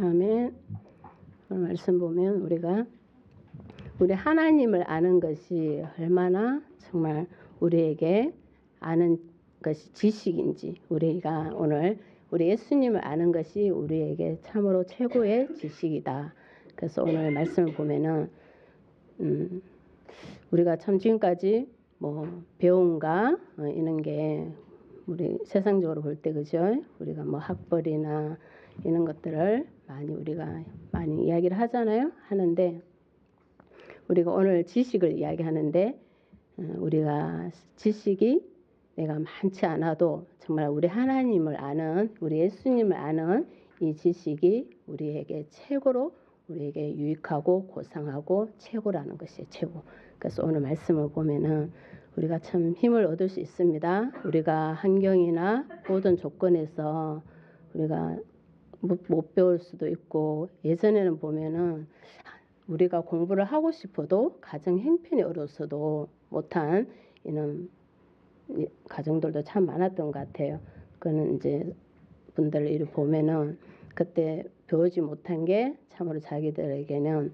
아멘. 오늘 말씀 보면 우리 하나님을 아는 것이 얼마나 정말 우리에게 아는 것이 지식인지, 우리가 오늘 우리 예수님을 아는 것이 우리에게 참으로 최고의 지식이다. 그래서 오늘 말씀을 보면은 우리가 참 지금까지 뭐 배움과 이런 게 우리 세상적으로 볼 때 그죠? 우리가 뭐 학벌이나 이런 것들을 우리가 많이 이야기를 하는데 우리가 오늘 지식을 이야기하는데 우리가 지식이 내가 많지 않아도 정말 우리 하나님을 아는, 우리 예수님을 아는 이 지식이 우리에게 최고로 우리에게 유익하고 고상하고 최고라는 것이 최고. 그래서 오늘 말씀을 보면은 우리가 참 힘을 얻을 수 있습니다. 우리가 환경이나 모든 조건에서 우리가 못 배울 수도 있고, 예전에는 보면은 우리가 공부를 하고 싶어도 가정 형편이 어려워서도 못한 이런 가정들도 참 많았던 것 같아요. 그거는 이제 분들을 이렇게 보면은 그때 배우지 못한 게 참으로 자기들에게는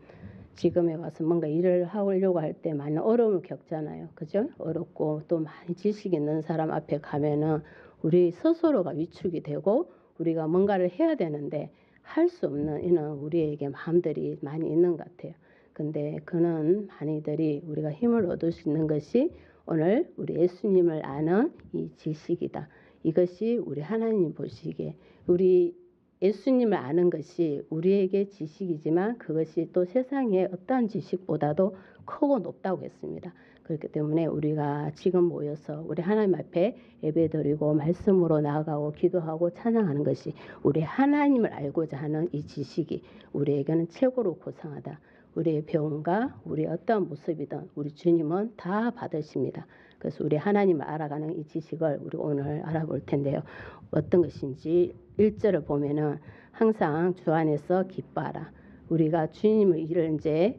지금에 와서 뭔가 일을 하려고 할 때 많은 어려움을 겪잖아요. 그죠? 어렵고 또 많이 지식 있는 사람 앞에 가면은 우리 스스로가 위축이 되고 우리가 뭔가를 해야 되는데 할 수 없는 이런 우리에게 마음들이 많이 있는 것 같아요. 근데 그는 많이들이 우리가 힘을 얻을 수 있는 것이 오늘 우리 예수님을 아는 이 지식이다. 이것이 우리 하나님 보시기에 우리 예수님을 아는 것이 우리에게 지식이지만 그것이 또 세상의 어떠한 지식보다도 크고 높다고 했습니다. 그렇기 때문에 우리가 지금 모여서 우리 하나님 앞에 예배드리고 말씀으로 나아가고 기도하고 찬양하는 것이 우리 하나님을 알고자 하는 이 지식이 우리에게는 최고로 고상하다. 우리의 배움과 우리의 어떠한 모습이든 우리 주님은 다 받으십니다. 그래서 우리 하나님을 알아가는 이 지식을 우리 오늘 알아볼 텐데요. 어떤 것인지 1절을 보면은 항상 주 안에서 기뻐하라. 우리가 주님을 이제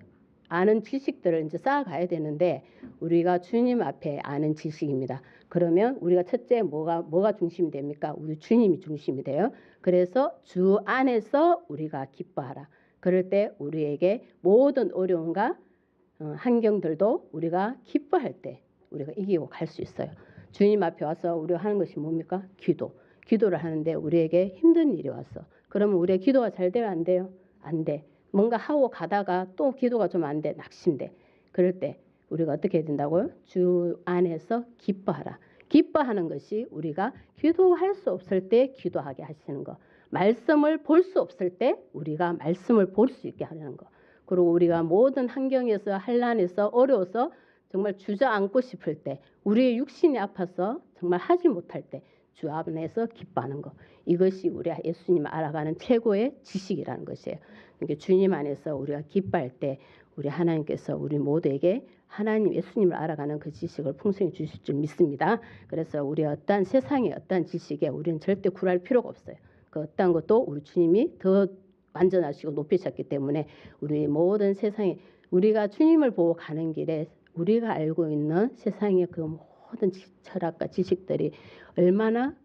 아는 지식들을 이제 쌓아가야 되는데 우리가 주님 앞에 아는 지식입니다. 그러면 우리가 첫째 뭐가 중심이 됩니까? 우리 주님이 중심이 돼요. 그래서 주 안에서 우리가 기뻐하라. 그럴 때 우리에게 모든 어려움과 환경들도 우리가 기뻐할 때 우리가 이기고 갈 수 있어요. 주님 앞에 와서 우리가 하는 것이 뭡니까? 기도를 하는데 우리에게 힘든 일이 왔어. 그러면 우리의 기도가 잘 돼요? 안 돼요? 안 돼. 뭔가 하고 가다가 또 기도가 좀 안 돼. 낙심돼. 그럴 때 우리가 어떻게 해야 된다고요? 주 안에서 기뻐하라. 기뻐하는 것이 우리가 기도할 수 없을 때 기도하게 하시는 거. 말씀을 볼 수 없을 때 우리가 말씀을 볼 수 있게 하는 거. 그리고 우리가 모든 환경에서 환난에서 어려워서 정말 주저앉고 싶을 때 우리의 육신이 아파서 정말 하지 못할 때 주 안에서 기뻐하는 거. 이것이 우리 예수님을 알아가는 최고의 지식이라는 것이에요. 그러니까 주님 안에서 우리가 기뻐할 때 우리 하나님께서 우리 모두에게 하나님 예수님을 알아가는 그 지식을 풍성히 주실 줄 믿습니다. 그래서 우리 어떠한 세상의 어떠한 지식에 우리는 절대 굴할 필요가 없어요. 그 어떠한 것도 우리 주님이 더 완전하시고 높이셨기 때문에 우리 모든 세상에 우리가 주님을 보고 가는 길에 우리가 알고 있는 세상의 그 모든 철학과 지식들이 얼마나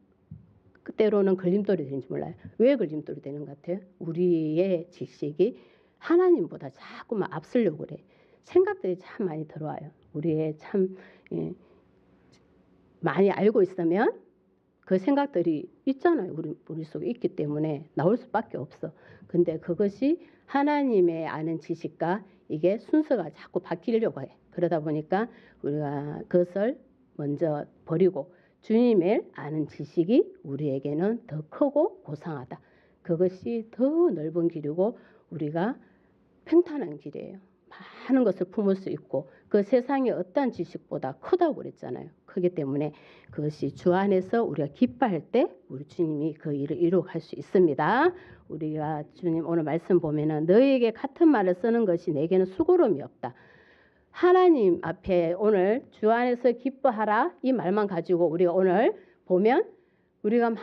때로는 걸림돌이 되는지 몰라요. 왜 걸림돌이 되는 것 같아요? 우리의 지식이 하나님보다 자꾸만 앞서려고 그래. 생각들이 참 많이 들어와요. 우리의 참 많이 알고 있으면 그 생각들이 있잖아요. 우리 머릿속에 있기 때문에 나올 수밖에 없어. 근데 그것이 하나님의 아는 지식과 이게 순서가 자꾸 바뀌려고 해. 그러다 보니까 우리가 그것을 먼저 버리고 주님의 아는 지식이 우리에게는 더 크고 고상하다. 그것이 더 넓은 길이고 우리가 평탄한 길이에요. 많은 것을 품을 수 있고 그 세상의 어떠한 지식보다 크다고 그랬잖아요. 크기 때문에 그것이 주 안에서 우리가 기뻐할 때 우리 주님이 그 일을 이루어갈 수 있습니다. 우리가 주님 오늘 말씀 보면은 너희에게 같은 말을 쓰는 것이 내게는 수고로움이 없다. 하나님 앞에 오늘 주 안에서 기뻐하라 이 말만 가지고 우리가 오늘 보면 우리가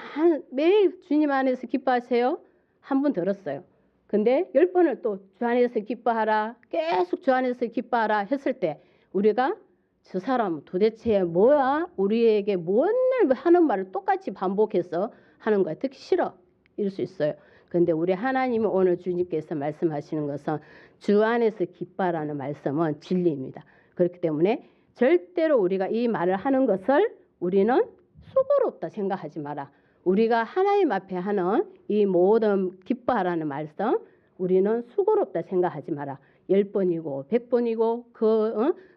매일 주님 안에서 기뻐하세요. 한 번 들었어요. 근데 10번을 또 주 안에서 기뻐하라 계속 주 안에서 기뻐하라 했을 때 우리가 저 사람 도대체 뭐야? 우리에게 맨날 하는 말을 똑같이 반복해서 하는 거야. 듣기 싫어. 이럴 수 있어요. 그런데 우리 하나님이 오늘 주님께서 말씀하시는 것은 주 안에서 기뻐하라는 말씀은 진리입니다. 그렇기 때문에 절대로 우리가 이 말을 하는 것을 우리는 수고롭다 생각하지 마라. 우리가 하나님 앞에 하는 이 모든 기뻐하라는 말씀 우리는 수고롭다 생각하지 마라. 10번이고 100번이고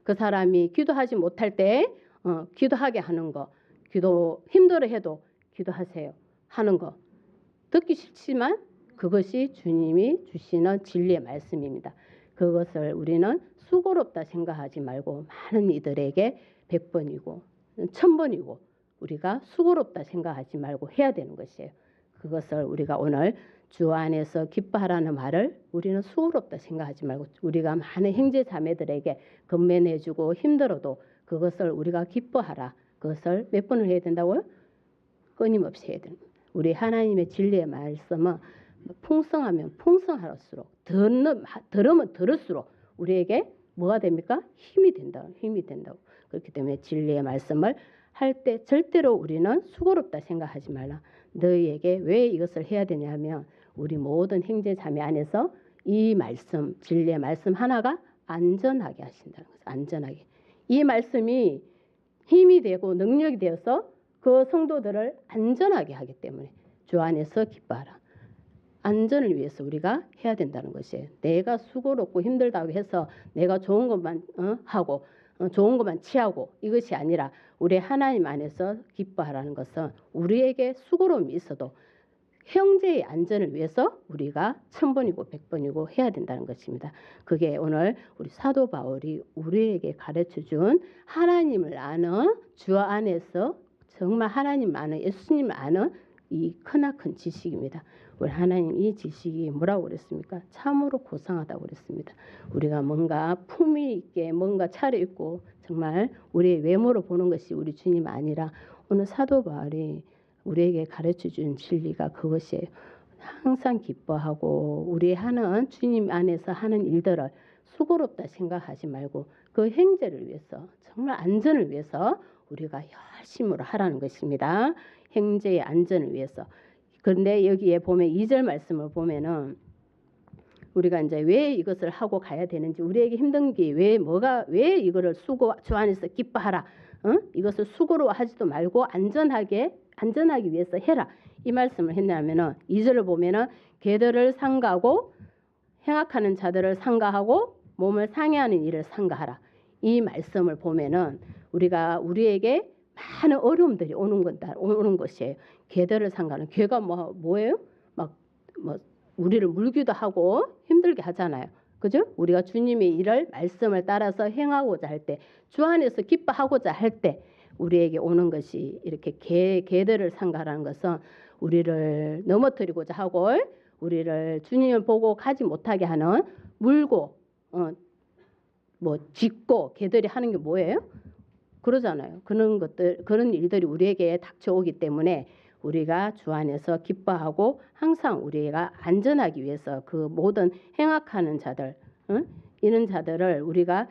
그 사람이 기도하지 못할 때 기도하게 하는 거, 기도 힘들어해도 기도하세요 하는 거 듣기 싫지만 그것이 주님이 주시는 진리의 말씀입니다. 그것을 우리는 수고롭다 생각하지 말고 많은 이들에게 100번이고 1000번이고 우리가 수고롭다 생각하지 말고 해야 되는 것이에요. 그것을 우리가 오늘 주 안에서 기뻐하라는 말을 우리는 수고롭다 생각하지 말고 우리가 많은 형제 자매들에게 건면해주고 힘들어도 그것을 우리가 기뻐하라. 그것을 몇 번을 해야 된다고요? 끊임없이 해야 됩니다. 우리 하나님의 진리의 말씀은 풍성하면 풍성할수록 들으면 들을수록 우리에게 뭐가 됩니까? 힘이 된다고. 그렇기 때문에 진리의 말씀을 할 때 절대로 우리는 수고롭다 생각하지 말라. 너희에게 왜 이것을 해야 되냐면 우리 모든 형제 자매 안에서 이 말씀, 진리의 말씀 하나가 안전하게 하신다는 거죠. 안전하게. 이 말씀이 힘이 되고 능력이 되어서 그 성도들을 안전하게 하기 때문에 주 안에서 기뻐하라. 안전을 위해서 우리가 해야 된다는 것이에요. 내가 수고롭고 힘들다고 해서 내가 좋은 것만 하고 좋은 것만 취하고 이것이 아니라 우리 하나님 안에서 기뻐하라는 것은 우리에게 수고로움이 있어도 형제의 안전을 위해서 우리가 1000번이고 100번이고 해야 된다는 것입니다. 그게 오늘 우리 사도 바울이 우리에게 가르쳐준 하나님을 아는 주 안에서 정말 하나님 아는 예수님을 아는 이 크나큰 지식입니다. 우리 하나님 이 지식이 뭐라고 그랬습니까? 참으로 고상하다고 그랬습니다. 우리가 뭔가 품위 있게 뭔가 차려입고 정말 우리의 외모로 보는 것이 우리 주님 아니라 오늘 사도 바울이 우리에게 가르쳐준 진리가 그것이에요. 항상 기뻐하고 우리 하는 주님 안에서 하는 일들을 수고롭다 생각하지 말고 그 형제를 위해서 정말 안전을 위해서 우리가 열심으로 하라는 것입니다. 형제의 안전을 위해서. 그런데 여기에 보면 2절 말씀을 보면은 우리가 이제 왜 이것을 하고 가야 되는지 우리에게 힘든 게 왜 이거를 주 안에서 기뻐하라. 이것을 수고로 하지도 말고 안전하기 위해서 해라. 이 말씀을 했냐면은 2절을 보면은 걔들을 상가하고 행악하는 자들을 상가하고 몸을 상해하는 일을 상가하라. 이 말씀을 보면은 우리에게 많은 어려움들이 오는 것이에요. 걔들을 상가하는 걔가 뭐예요? 우리를 물기도 하고 힘들게 하잖아요. 그죠? 우리가 주님의 일을 말씀을 따라서 행하고자 할 때, 주 안에서 기뻐하고자 할 때 우리에게 오는 것이 이렇게 걔들을 상가하라는 것은 우리를 넘어뜨리고자 하고 우리를 주님을 보고 가지 못하게 하는 물고 짚고 걔들이 하는 게 뭐예요? 그러잖아요. 그런 일들이 우리에게 닥쳐오기 때문에 우리가 주 안에서 기뻐하고 항상 우리가 안전하기 위해서 그 모든 행악하는 자들, 이런 자들을 우리가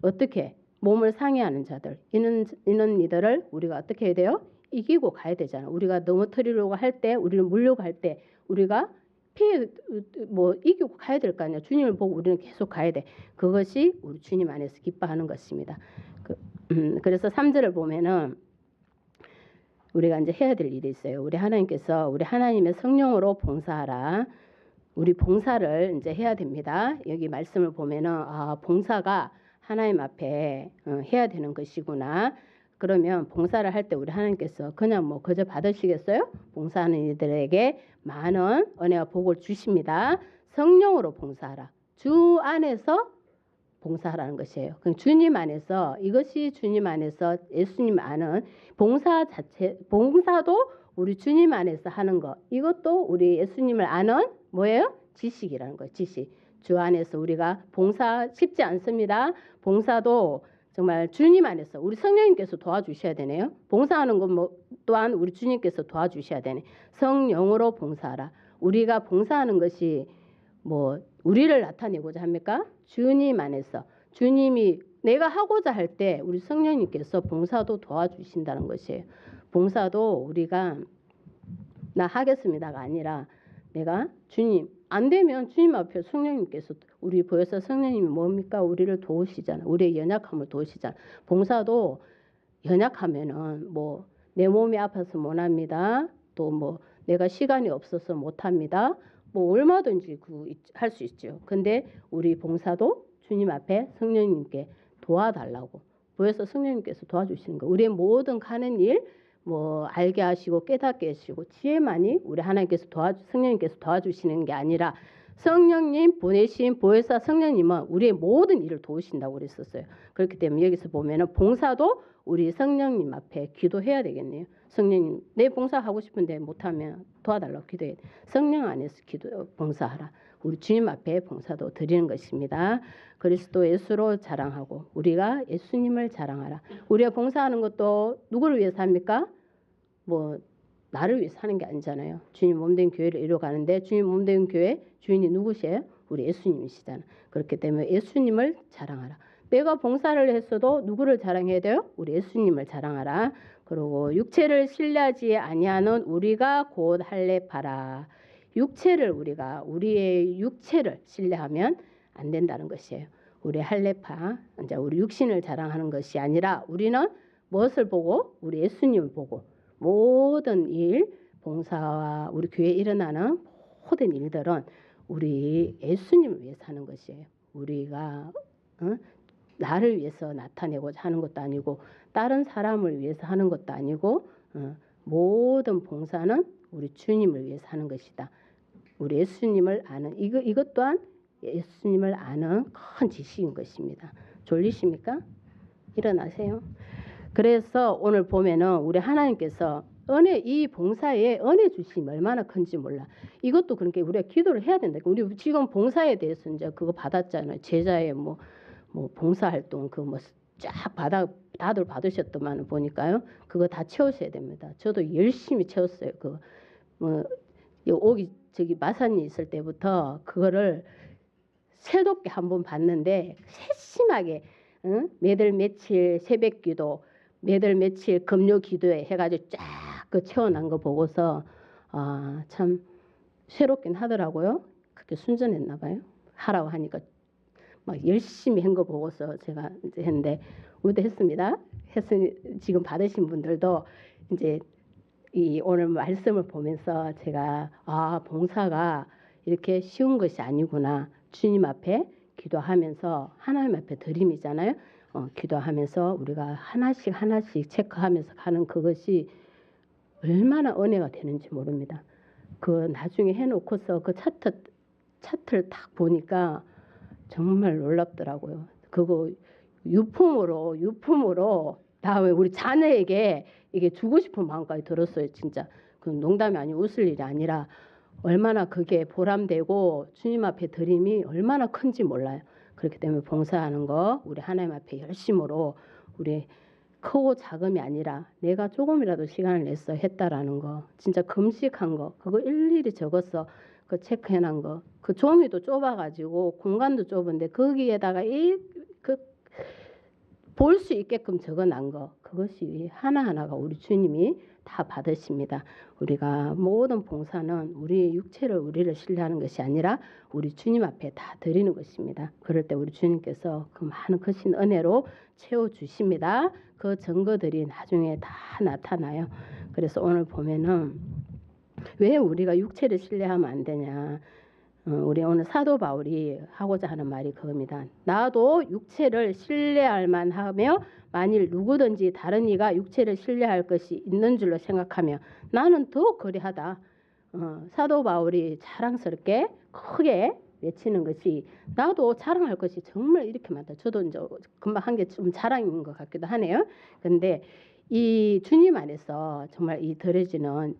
어떻게 몸을 상해하는 자들, 이런 이들을 우리가 어떻게 해야 돼요? 이기고 가야 되잖아. 우리가 넘어뜨리려고 할 때, 우리를 물려고 할 때 우리가 이기고 가야 될 거 아니야. 주님을 보고 우리는 계속 가야 돼. 그것이 우리 주님 안에서 기뻐하는 것입니다. 그래서 3절을 보면은 우리가 이제 해야 될 일이 있어요. 우리 하나님께서 우리 하나님의 성령으로 봉사하라. 우리 봉사를 이제 해야 됩니다. 여기 말씀을 보면은 봉사가 하나님 앞에 해야 되는 것이구나. 그러면 봉사를 할 때 우리 하나님께서 그냥 그저 받으시겠어요? 봉사하는 이들에게 많은 은혜와 복을 주십니다. 성령으로 봉사하라. 주 안에서 봉사하라는 것이에요. 주님 안에서 이것이 주님 안에서 예수님 아는 봉사도 우리 주님 안에서 하는 것. 이것도 우리 예수님을 아는 뭐예요? 지식이라는 거예요. 지식. 주 안에서 우리가 봉사 쉽지 않습니다. 봉사도 정말 주님 안에서 우리 성령님께서 도와주셔야 되네요. 봉사하는 것 또한 우리 주님께서 도와주셔야 되네. 성령으로 봉사하라. 우리가 봉사하는 것이 우리를 나타내고자 합니까? 주님 안에서 주님이 내가 하고자 할 때 우리 성령님께서 봉사도 도와주신다는 것이에요. 봉사도 우리가 나 하겠습니다가 아니라 내가 주님 안 되면 주님 앞에 성령님께서 우리 보혜사 성령님이 뭡니까? 우리를 도우시잖아. 우리의 연약함을 도우시잖아. 봉사도 연약하면은 뭐 내 몸이 아파서 못합니다. 또 뭐 내가 시간이 없어서 못합니다. 뭐 얼마든지 할 수 있죠. 근데 우리 봉사도 주님 앞에 성령님께 도와달라고 보혜사 성령님께서 도와주시는 거. 우리의 모든 가는 일 뭐 알게 하시고 깨닫게 하시고 지혜만이 우리 하나님께서 성령님께서 도와주시는 게 아니라 성령님 보내신 보혜사 성령님은 우리의 모든 일을 도우신다고 그랬었어요. 그렇기 때문에 여기서 보면은 봉사도 우리 성령님 앞에 기도해야 되겠네요. 성령님 내 봉사하고 싶은데 못하면 도와달라고 기도해. 성령 안에서 봉사하라. 우리 주님 앞에 봉사도 드리는 것입니다. 그리스도 예수로 자랑하고 우리가 예수님을 자랑하라. 우리가 봉사하는 것도 누구를 위해서 합니까? 뭐 나를 위해서 하는 게 아니잖아요. 주님 몸된 교회를 이루어가는데 주님 몸된 교회 주인이 누구세요? 우리 예수님이시잖아. 그렇기 때문에 예수님을 자랑하라. 내가 봉사를 했어도 누구를 자랑해야 돼요? 우리 예수님을 자랑하라. 그리고 육체를 신뢰하지 아니하는 우리가 곧 할례파라. 우리의 육체를 신뢰하면 안 된다는 것이에요. 우리 할례파, 이제 우리 육신을 자랑하는 것이 아니라 우리는 무엇을 보고? 우리 예수님을 보고 모든 일, 봉사와 우리 교회에 일어나는 모든 일들은 우리 예수님을 위해서 하는 것이에요. 우리가 나를 위해서 나타내고자 하는 것도 아니고 다른 사람을 위해서 하는 것도 아니고 모든 봉사는 우리 주님을 위해서 하는 것이다. 우리 예수님을 아는 이것 또한 예수님을 아는 큰 지식인 것입니다. 졸리십니까? 일어나세요. 그래서 오늘 보면은 우리 하나님께서 이 봉사에 은혜 주심이 얼마나 큰지 몰라. 이것도 그러니까 우리가 기도를 해야 된다. 우리 지금 봉사에 대해서 이제 그거 받았잖아요. 제자의 뭐 봉사활동 다들 받으셨더만 보니까요. 그거 다 채우셔야 됩니다. 저도 열심히 채웠어요. 마산이 있을 때부터 그거를 새롭게 한번 봤는데 세심하게 매달 며칠 새벽기도 매달 며칠 금요기도에 해가지고 쫙 그 채워난 거 보고서 참 새롭긴 하더라고요. 그렇게 순전했나 봐요. 하라고 하니까 막 열심히 한 거 보고서 제가 이제 했는데 우대했습니다. 했으니 지금 받으신 분들도 이제 이 오늘 말씀을 보면서 제가 봉사가 이렇게 쉬운 것이 아니구나. 주님 앞에 기도하면서 하나님 앞에 드림이잖아요. 기도하면서 우리가 하나씩 체크하면서 가는 그것이 얼마나 은혜가 되는지 모릅니다. 그 나중에 해놓고서 그 차트를 딱 보니까 정말 놀랍더라고요. 그거 유품으로 다음에 우리 자녀에게 이게 주고 싶은 마음까지 들었어요. 진짜 그 농담이 아니고 웃을 일이 아니라 얼마나 그게 보람되고 주님 앞에 드림이 얼마나 큰지 몰라요. 그렇기 때문에 봉사하는 거 우리 하나님 앞에 열심으로 우리 크고 작음이 아니라 내가 조금이라도 시간을 내서 했다라는 거 진짜 금식한 거 그거 일일이 적어서 그 체크해놓은 거 그 종이도 좁아가지고 공간도 좁은데 거기에다가 볼 수 있게끔 적어놓은 거 그것이 하나하나가 우리 주님이 다 받으십니다. 우리가 모든 봉사는 우리의 우리를 신뢰하는 것이 아니라 우리 주님 앞에 다 드리는 것입니다. 그럴 때 우리 주님께서 그 많은 크신 은혜로 채워주십니다. 그 증거들이 나중에 다 나타나요. 그래서 오늘 보면은 왜 우리가 육체를 신뢰하면 안 되냐. 우리 오늘 사도 바울이 하고자 하는 말이 그겁니다. 나도 육체를 신뢰할 만하며 만일 누구든지 다른 이가 육체를 신뢰할 것이 있는 줄로 생각하며 나는 더 그리하다. 사도 바울이 자랑스럽게 크게 외치는 것이 나도 자랑할 것이 정말 이렇게 많다. 저도 이제 금방 한 게 좀 자랑인 것 같기도 하네요. 그런데 이 주님 안에서 정말 이 들어지는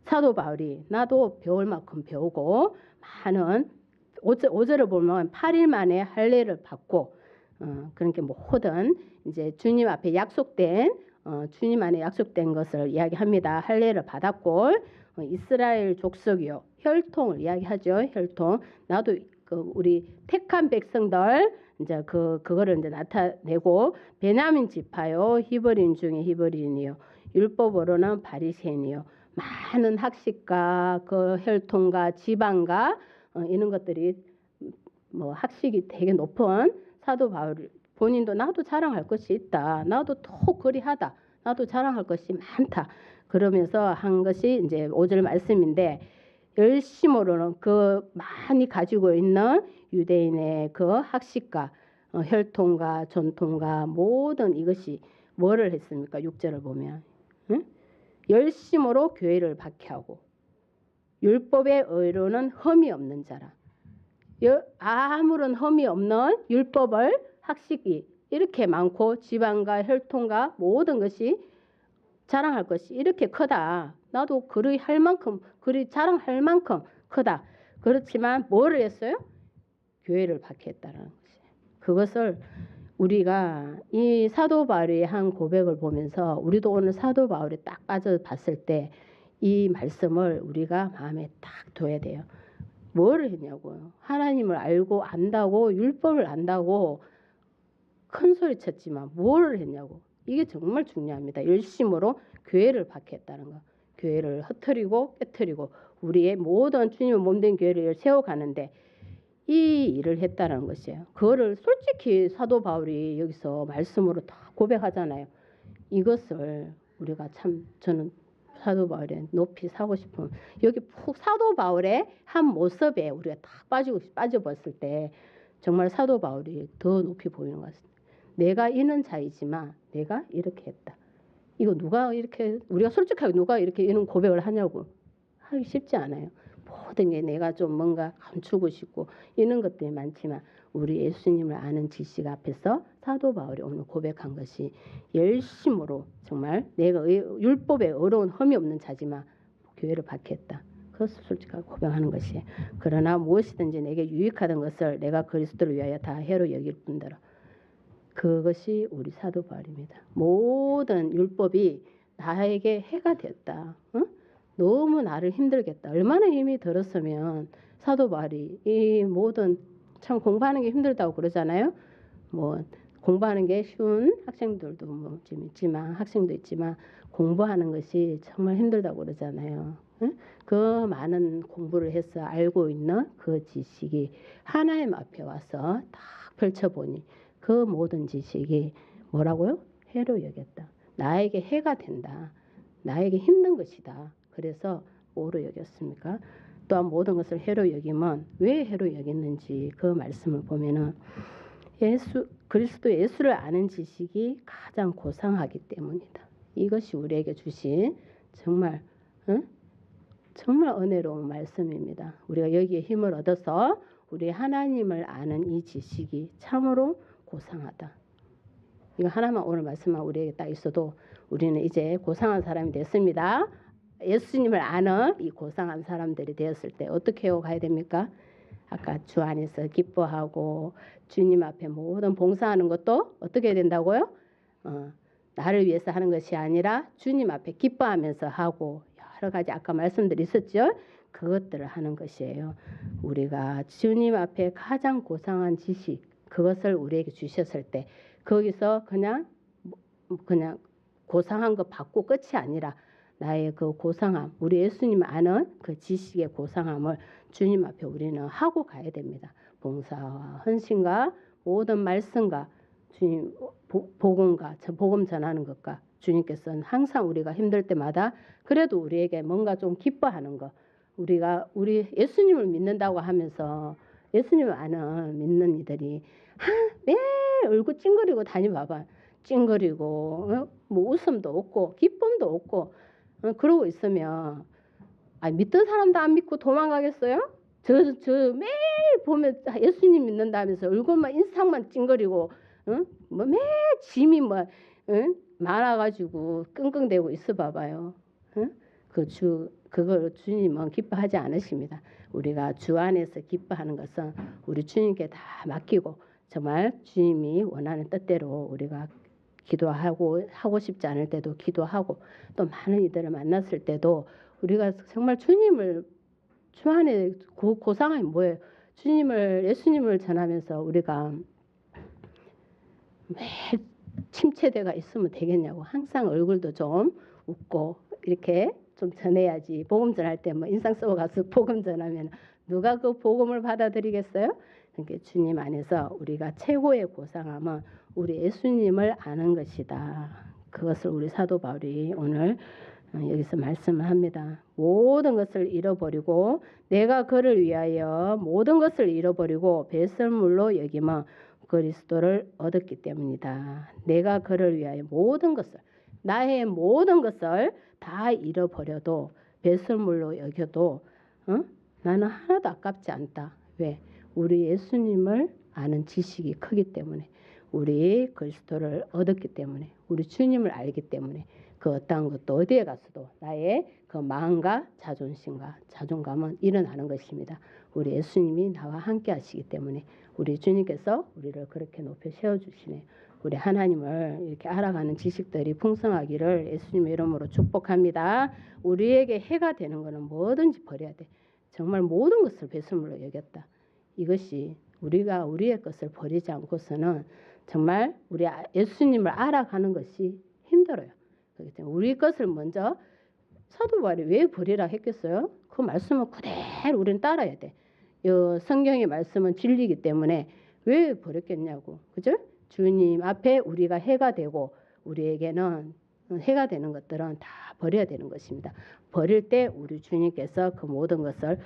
사도 바울이 나도 배울 만큼 배우고 많은 5절을 보면 8일 만에 할례를 받고 그러니까 모든 이제 주님 앞에 주님 안에 약속된 것을 이야기합니다. 할례를 받았고 이스라엘 족속이요 혈통을 이야기하죠. 혈통 나도 우리 택한 백성들 이제 그거를 이제 나타내고 베냐민 지파요 히브리인 중에 히브리인이요 율법으로는 바리새인이요 많은 학식과 그 혈통과 지방과 이런 것들이 뭐 학식이 되게 높은 사도 바울 본인도 나도 자랑할 것이 있다. 나도 또 그리하다. 나도 자랑할 것이 많다. 그러면서 한 것이 이제 5절 말씀인데 열심으로는 그 많이 가지고 있는 유대인의 그 학식과 혈통과 전통과 모든 이것이 뭐를 했습니까? 6절을 보면 응? 열심으로 교회를 박해하고 율법의 의로는 흠이 없는 자라. 아무런 흠이 없는 율법을 학식이 이렇게 많고 지방과 혈통과 모든 것이 자랑할 것이 이렇게 크다. 나도 그리 할 만큼 그리 자랑할 만큼 크다. 그렇지만 뭐를 했어요? 교회를 박해했다는 것이. 그것을 우리가 이 사도 바울의 한 고백을 보면서 우리도 오늘 사도 바울에 딱 빠져 봤을 때 이 말씀을 우리가 마음에 딱 둬야 돼요. 뭐를 했냐고요. 하나님을 알고 안다고 율법을 안다고 큰 소리 쳤지만 뭐를 했냐고. 이게 정말 중요합니다. 열심으로 교회를 박해했다는 거. 교회를 흩트리고 깨트리고 우리의 모든 주님의 몸된 교회를 세워가는데 이 일을 했다는 것이에요. 그거를 솔직히 사도 바울이 여기서 말씀으로 다 고백하잖아요. 이것을 우리가 참 저는 사도 바울에 높이 사고 싶은 여기 푹 사도 바울의 한 모습에 우리가 딱 빠져봤을 때 정말 사도 바울이 더 높이 보이는 것 같습니다. 내가 이는 자이지만 내가 이렇게 했다. 이거 누가 이렇게 우리가 솔직하게 누가 이렇게 이런 고백을 하냐고 하기 쉽지 않아요. 모든 게 내가 좀 뭔가 감추고 싶고 이런 것들이 많지만 우리 예수님을 아는 지식 앞에서 사도 바울이 오늘 고백한 것이 열심으로 정말 내가 율법에 어려운 흠이 없는 자지만 교회를 박해했다. 그것을 솔직하게 고백하는 것이에요. 그러나 무엇이든지 내게 유익하던 것을 내가 그리스도를 위하여 다 해로 여길 뿐더러 그것이 우리 사도 바울입니다. 모든 율법이 나에게 해가 되었다. 응? 너무 나를 힘들게 했다. 얼마나 힘이 들었으면 사도 바울이 이 모든 참 공부하는 게 힘들다고 그러잖아요. 뭐 공부하는 게 쉬운 학생들도 뭐 좀 있지만 학생도 있지만 공부하는 것이 정말 힘들다고 그러잖아요. 응? 그 많은 공부를 해서 알고 있는 그 지식이 하나님 앞에 와서 딱 펼쳐보니 그 모든 지식이 뭐라고요? 해로 여겼다. 나에게 해가 된다. 나에게 힘든 것이다. 그래서 뭐로 여겼습니까? 또한 모든 것을 해로 여기면 왜 해로 여겼는지 그 말씀을 보면은 그리스도 예수를 아는 지식이 가장 고상하기 때문이다. 이것이 우리에게 주신 정말 정말 은혜로운 말씀입니다. 우리가 여기에 힘을 얻어서 우리 하나님을 아는 이 지식이 참으로 고상하다. 이거 하나만 오늘 말씀만 우리에게 딱 있어도 우리는 이제 고상한 사람이 됐습니다. 예수님을 아는 이 고상한 사람들이 되었을 때 어떻게 하고 가야 됩니까? 아까 주 안에서 기뻐하고 주님 앞에 모든 봉사하는 것도 어떻게 해야 된다고요? 나를 위해서 하는 것이 아니라 주님 앞에 기뻐하면서 하고 여러 가지 아까 말씀들이 있었죠. 그것들을 하는 것이에요. 우리가 주님 앞에 가장 고상한 지식 그것을 우리에게 주셨을 때 거기서 그냥 고상한 거 받고 끝이 아니라 나의 그 고상함, 우리 예수님 아는 그 지식의 고상함을 주님 앞에 우리는 하고 가야 됩니다. 봉사와 헌신과 모든 말씀과 주님 복음과 복음 전하는 것과 주님께서는 항상 우리가 힘들 때마다 그래도 우리에게 뭔가 좀 기뻐하는 것 우리 예수님을 믿는다고 하면서 예수님을 아는 믿는 이들이 매일 얼굴 찡그리고 다녀봐봐. 찡그리고 뭐 웃음도 없고 기쁨도 없고 그러고 있으면 믿던 사람도 안 믿고 도망가겠어요? 저 매일 보면 예수님 믿는다면서 얼굴만 인상만 찡그리고 뭐 매일 짐이 뭐 많아가지고 끙끙대고 있어 봐봐요. 그걸 주님은 기뻐하지 않으십니다. 우리가 주 안에서 기뻐하는 것은 우리 주님께 다 맡기고 정말 주님이 원하는 뜻대로 우리가 기도하고 하고 싶지 않을 때도 기도하고 또 많은 이들을 만났을 때도 우리가 정말 주님을 주 안에 고상함이 뭐예요? 예수님을 전하면서 우리가 매일 침체대가 있으면 되겠냐고 항상 얼굴도 좀 웃고 이렇게 좀 전해야지. 복음 전할 때 뭐 인상 쓰고 가서 복음 전하면 누가 그 복음을 받아들이겠어요? 그러니까 주님 안에서 우리가 최고의 고상함은 우리 예수님을 아는 것이다. 그것을 우리 사도 바울이 오늘 여기서 말씀을 합니다. 모든 것을 잃어버리고 내가 그를 위하여 모든 것을 잃어버리고 배설물로 여기면 그리스도를 얻었기 때문이다. 내가 그를 위하여 모든 것을 나의 모든 것을 다 잃어버려도 배설물로 여겨도 나는 하나도 아깝지 않다. 왜? 우리 예수님을 아는 지식이 크기 때문에 우리 그리스도를 얻었기 때문에 우리 주님을 알기 때문에 그 어떠한 것도 어디에 가서도 나의 그 마음과 자존심과 자존감은 일어나는 것입니다. 우리 예수님이 나와 함께 하시기 때문에 우리 주님께서 우리를 그렇게 높여 세워주시네. 우리 하나님을 이렇게 알아가는 지식들이 풍성하기를 예수님의 이름으로 축복합니다. 우리에게 해가 되는 것은 뭐든지 버려야 돼. 정말 모든 것을 배설물로 여겼다. 이것이 우리가 우리의 것을 버리지 않고서는 정말 우리 예수님을 알아가는 것이 힘들어요. 그렇기 때문에 우리 것을 먼저 사도 바울이 왜 버리라 했겠어요? 그 말씀은 그대로 우리는 따라야 돼. 성경의 말씀은 진리이기 때문에 왜 버렸겠냐고. 그죠? 주님 앞에 우리가 해가 되고 우리에게는 해가 되는 것들은 다 버려야 되는 것입니다. 버릴 때 우리 주님께서 그 모든 것을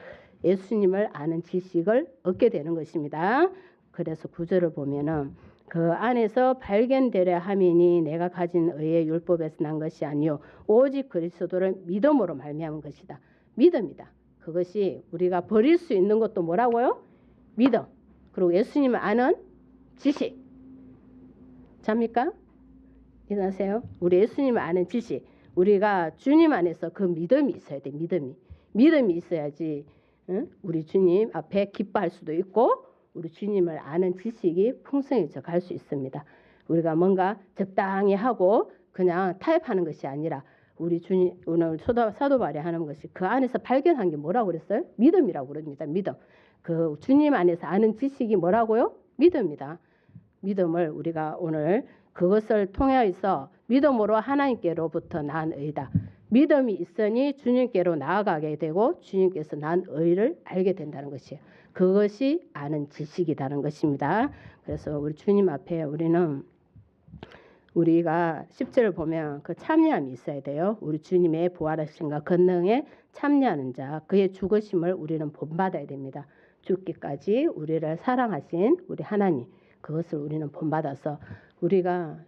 예수님을 아는 지식을 얻게 되는 것입니다. 그래서 9절을 보면은 그 안에서 발견되려 함이니 내가 가진 의의 율법에서 난 것이 아니요 오직 그리스도를 믿음으로 말미암은 것이다. 믿음이다. 그것이 우리가 버릴 수 있는 것도 뭐라고요? 믿음. 그리고 예수님을 아는 지식. 잡니까? 일어나세요. 우리 예수님을 아는 지식. 우리가 주님 안에서 그 믿음이 있어야 돼. 믿음이 있어야지 우리 주님 앞에 기뻐할 수도 있고 우리 주님을 아는 지식이 풍성해져 갈 수 있습니다. 우리가 뭔가 적당히 하고 그냥 타협하는 것이 아니라 우리 주님 오늘 사도 바울이 하는 것이 그 안에서 발견한 게 뭐라고 그랬어요? 믿음이라고 그럽니다. 믿음. 그 주님 안에서 아는 지식이 뭐라고요? 믿음이다. 믿음을 우리가 오늘 그것을 통해서 믿음으로 하나님께로부터 난 의다. 믿음이 있으니 주님께로 나아가게 되고 주님께서 난 의를 알게 된다는 것이에요. 그것이 아는 지식이라는 것입니다. 그래서 우리 주님 앞에 우리가 10절을 보면 그 참여함이 있어야 돼요. 우리 주님의 부활하심과 권능에 참여하는 자 그의 죽으심을 우리는 본받아야 됩니다. 죽기까지 우리를 사랑하신 우리 하나님 그것을 우리는 본받아서 우리가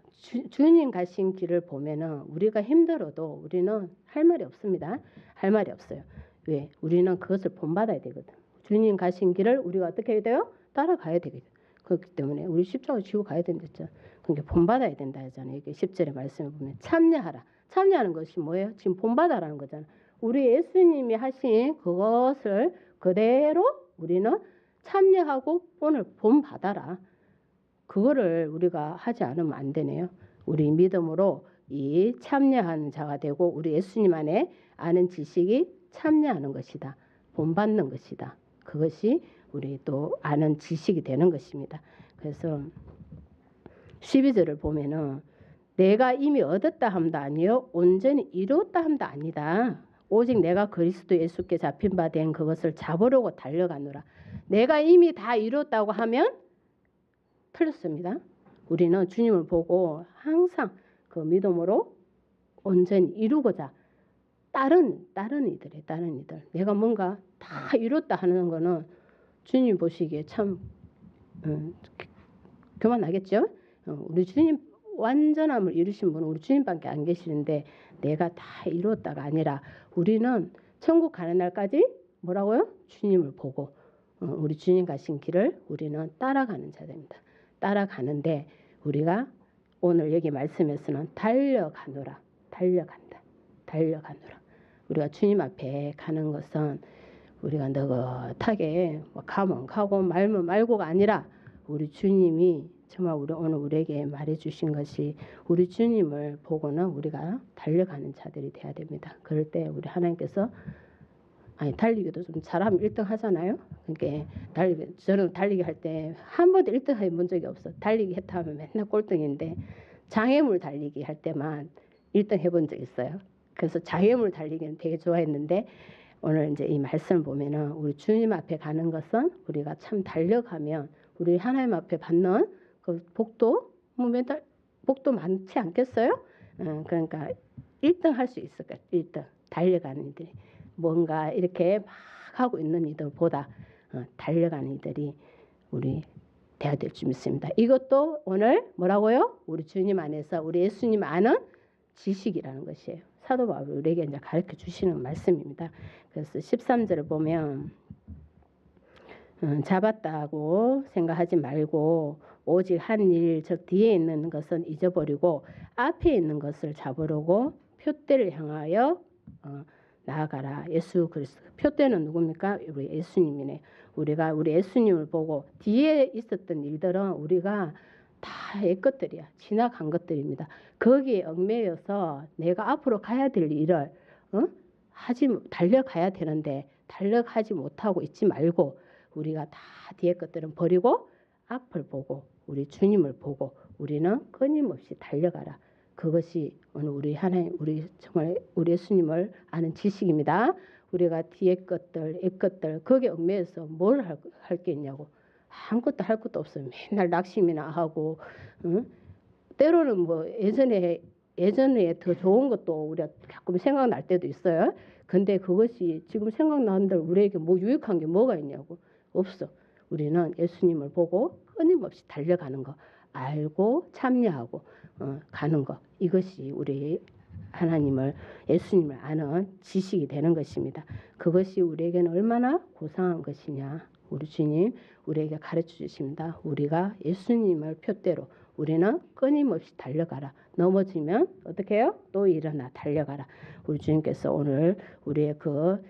주님 가신 길을 보면은 우리가 힘들어도 우리는 할 말이 없습니다. 할 말이 없어요. 왜? 우리는 그것을 본받아야 되거든. 주님 가신 길을 우리가 어떻게 해야 돼요? 따라가야 되거든. 그렇기 때문에 우리 십자가 지고 가야 된댔죠. 그러니까 본받아야 된다 하잖아요. 이게 10절의 말씀을 보면 참여하라. 참여하는 것이 뭐예요? 지금 본받아라는 거잖아요. 우리 예수님이 하신 그것을 그대로 우리는 참여하고 오늘 본받아라. 그거를 우리가 하지 않으면 안 되네요. 우리 믿음으로 이 참여하는 자가 되고 우리 예수님 안에 아는 지식이 참여하는 것이다. 본받는 것이다. 그것이 우리 또 아는 지식이 되는 것입니다. 그래서 12절을 보면은 내가 이미 얻었다 함도 아니요 온전히 이루었다 함도 아니다. 오직 내가 그리스도 예수께 잡힌 바 된 그것을 잡으려고 달려가노라. 내가 이미 다 이루었다고 하면 틀렸습니다. 우리는 주님을 보고 항상 그 믿음으로 온전히 이루고자 다른 이들 내가 뭔가 다 이뤘다 하는 거는 주님 보시기에 참 교만하겠죠. 우리 주님 완전함을 이루신 분은 우리 주님밖에 안 계시는데 내가 다 이루었다가 아니라 우리는 천국 가는 날까지 뭐라고요? 주님을 보고 우리 주님 가신 길을 우리는 따라가는 자들입니다. 따라가는데 우리가 오늘 여기 말씀에서는 달려가노라. 우리가 주님 앞에 가는 것은 우리가 느긋하게 가면 가고 말면 말고가 아니라 우리 주님이 정말 오늘 우리에게 말해주신 것이 우리 주님을 보고는 우리가 달려가는 자들이 돼야 됩니다. 그럴 때 우리 하나님께서 달리기도 좀 잘하면 1등 하잖아요. 그러니까 저는 달리기 할 때 한 번도 1등 해본 적이 없어. 달리기 했다 하면 맨날 꼴등인데 장애물 달리기 할 때만 1등 해본 적 있어요. 그래서 자유물 달리기는 되게 좋아했는데 오늘 이제 이 말씀을 보면은 우리 주님 앞에 가는 것은 우리가 참 달려가면 우리 하나님 앞에 받는 그 복도 뭐 매달 복도 많지 않겠어요? 그러니까 1등 할 수 있을 것 같아요. 1등 달려가는 이들이 뭔가 이렇게 막 하고 있는 이들보다 달려가는 이들이 우리 돼야 될 줄 믿습니다. 이것도 오늘 뭐라고요? 우리 주님 안에서 우리 예수님 아는 지식이라는 것이에요. 사도 바울이 우리에게 이제 가르쳐 주시는 말씀입니다. 그래서 13절을 보면 잡았다고 생각하지 말고 오직 한 일 즉 뒤에 있는 것은 잊어버리고 앞에 있는 것을 잡으려고 표대를 향하여 나아가라. 예수 그리스도. 표대는 누굽니까? 우리 예수님이네. 우리가 우리 예수님을 보고 뒤에 있었던 일들은 우리가 다 옛것들이야. 지나간 것들입니다. 거기에 얽매여서 내가 앞으로 가야 될 일을 달려가야 되는데 달려가지 못하고 있지 말고 우리가 다 뒤에 것들은 버리고 앞을 보고 우리 주님을 보고 우리는 끊임없이 달려가라. 그것이 오늘 우리 하나님 우리 정말 우리 예수님을 아는 지식입니다. 우리가 뒤에 것들, 옛 것들 거기에 얽매여서 뭘 할 게 있냐고. 아무것도 할 것도 없어요. 맨날 낙심이나 하고 때로는 뭐 예전에 더 좋은 것도 우리가 가끔 생각날 때도 있어요. 근데 그것이 지금 생각나는데 우리에게 뭐 유익한 게 뭐가 있냐고. 없어. 우리는 예수님을 보고 끊임없이 달려가는 거 알고 참여하고 가는 거. 이것이 우리 하나님을 예수님을 아는 지식이 되는 것입니다. 그것이 우리에게는 얼마나 고상한 것이냐. 우리 주님 우리에게 가르쳐 주십니다. 우리가 예수님을 표대로 우리는 끊임없이 달려가라. 넘어지면 어떻게 해요? 또 일어나 달려가라. 우리 주님께서 오늘 우리의 그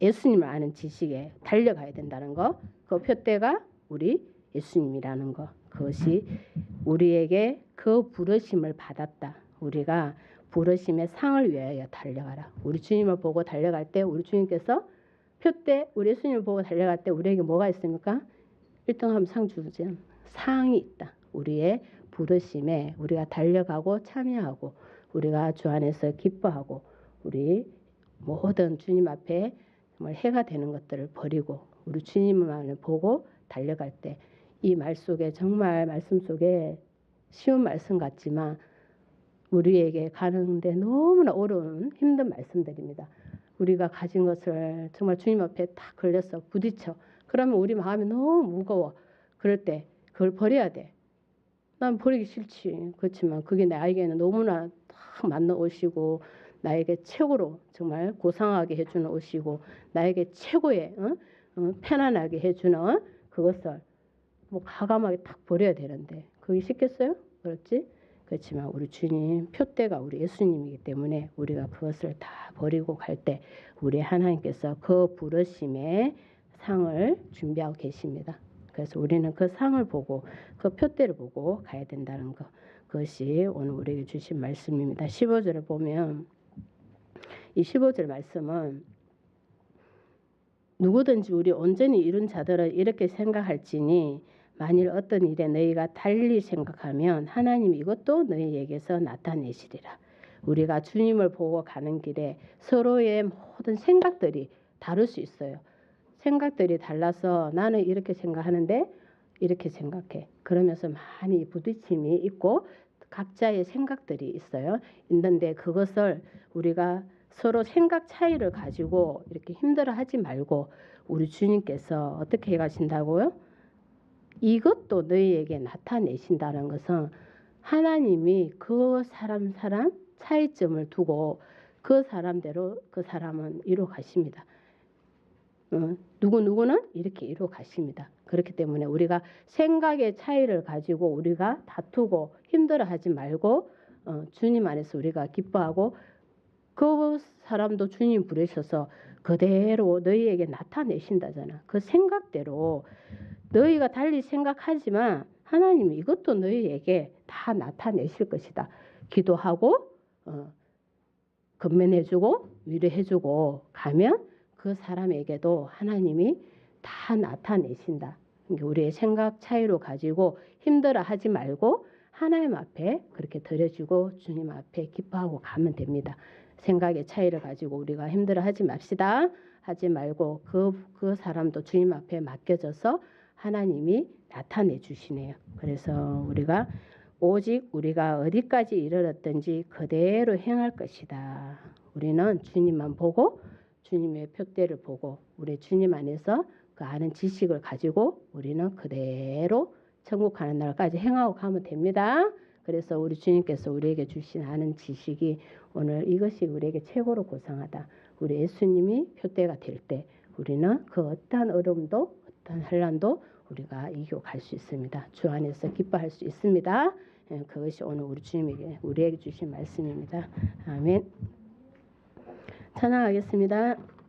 예수님을 아는 지식에 달려가야 된다는 거. 그 표대가 우리 예수님이라는 거. 그것이 우리에게 그 부르심을 받았다. 우리가 부르심의 상을 위하여 달려가라. 우리 주님을 보고 달려갈 때 우리 주님께서 표대 우리 예수님을 보고 달려갈 때 우리에게 뭐가 있습니까? 1등 하면 상 주지. 상이 있다. 우리의 부르심에 우리가 달려가고 참여하고 우리가 주 안에서 기뻐하고 우리 모든 주님 앞에 정말 해가 되는 것들을 버리고 우리 주님만을 보고 달려갈 때 이 말 속에 정말 말씀 속에 쉬운 말씀 같지만 우리에게 가는데 너무나 어려운 힘든 말씀들입니다. 우리가 가진 것을 정말 주님 앞에 딱 걸려서 부딪혀. 그러면 우리 마음이 너무 무거워. 그럴 때 그걸 버려야 돼. 난 버리기 싫지. 그렇지만 그게 나에게는 너무나 딱 맞는 옷이고 나에게 최고로 정말 고상하게 해주는 옷이고 나에게 최고의 편안하게 해주는 그것을 뭐 과감하게 딱 버려야 되는데 그게 쉽겠어요? 그렇지? 그렇지만 우리 주님 표대가 우리 예수님이기 때문에 우리가 그것을 다 버리고 갈 때 우리 하나님께서 그 부르심의 상을 준비하고 계십니다. 그래서 우리는 그 상을 보고 그 표대를 보고 가야 된다는 것. 그것이 오늘 우리에게 주신 말씀입니다. 15절을 보면 이 15절 말씀은 누구든지 우리 온전히 이룬 자들은 이렇게 생각할지니 만일 어떤 일에 너희가 달리 생각하면 하나님이 이것도 너희에게서 나타내시리라. 우리가 주님을 보고 가는 길에 서로의 모든 생각들이 다를 수 있어요. 생각들이 달라서 나는 이렇게 생각하는데 이렇게 생각해. 그러면서 많이 부딪힘이 있고 각자의 생각들이 있어요. 있는데 그것을 우리가 서로 생각 차이를 가지고 이렇게 힘들어하지 말고 우리 주님께서 어떻게 가신다고요? 이것도 너희에게 나타내신다는 것은 하나님이 그 사람 차이점을 두고 그 사람대로 그 사람은 이루어 가십니다. 누구는 이렇게 이루어 가십니다. 그렇기 때문에 우리가 생각의 차이를 가지고 우리가 다투고 힘들어하지 말고 주님 안에서 우리가 기뻐하고 그 사람도 주님 부르셔서 그대로 너희에게 나타내신다잖아. 그 생각대로 너희가 달리 생각하지만 하나님이 이것도 너희에게 다 나타내실 것이다. 기도하고 건면해주고 위로해주고 가면 그 사람에게도 하나님이 다 나타내신다. 그러니까 우리의 생각 차이로 가지고 힘들어하지 말고 하나님 앞에 그렇게 드려주고 주님 앞에 기뻐하고 가면 됩니다. 생각의 차이를 가지고 우리가 힘들어하지 맙시다. 하지 말고 그 사람도 주님 앞에 맡겨져서 하나님이 나타내 주시네요. 그래서 우리가 오직 우리가 어디까지 이르렀든지 그대로 행할 것이다. 우리는 주님만 보고 주님의 표대를 보고 우리 주님 안에서 그 아는 지식을 가지고 우리는 그대로 천국 가는 날까지 행하고 가면 됩니다. 그래서 우리 주님께서 우리에게 주신 아는 지식이 오늘 이것이 우리에게 최고로 고상하다. 우리 예수님이 표대가 될 때 우리는 그 어떠한 어려움도 어떠한 환난도 우리가 이기고 갈 수 있습니다. 주 안에서 기뻐할 수 있습니다. 그것이 오늘 우리 주님에게 우리에게 주신 말씀입니다. 아멘. 찬양하겠습니다.